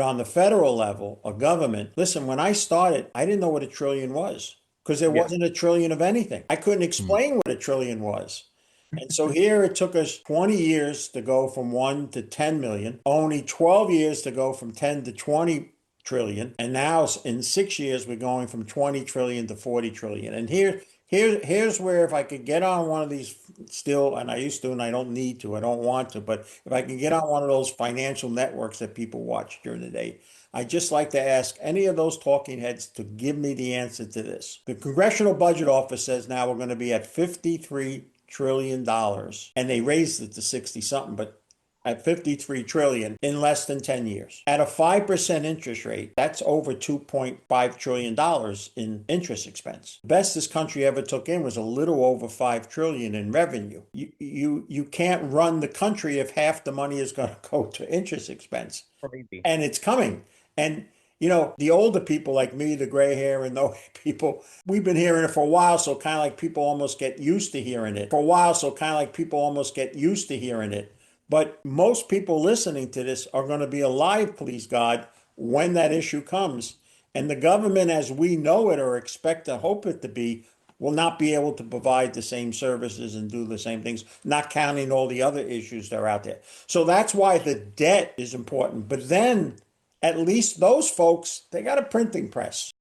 On the federal level, a government, listen, when I started, I didn't know what a trillion was because there Yeah. wasn't a trillion of anything. I couldn't Mm. explain what a trillion was. And so here it took us 20 years to go from 1 to 10 million, only 12 years to go from 10 to 20 trillion. And now in 6 years, we're going from 20 trillion to 40 trillion. And here's where if I could get on one of these still, and I used to, and I don't need to, I don't want to, but if I can get on one of those financial networks that people watch during the day, I just like to ask any of those talking heads to give me the answer to this. The Congressional Budget Office says now we're going to be at $53 trillion, and they raised it to 60 something, but at 53 trillion in less than 10 years. At a 5% interest rate, that's over $2.5 trillion in interest expense. The best this country ever took in was a little over 5 trillion in revenue. You can't run the country if half the money is going to go to interest expense. Crazy. And it's coming. And the older people like me, the gray hair and those people, we've been hearing it for a while, so kind of like people almost get used to hearing it. For a while, so kind of like people almost get used to hearing it. But most people listening to this are going to be alive, please God, when that issue comes. And the government, as we know it or expect to hope it to be, will not be able to provide the same services and do the same things, not counting all the other issues that are out there. So that's why the debt is important. But then at least those folks, they got a printing press.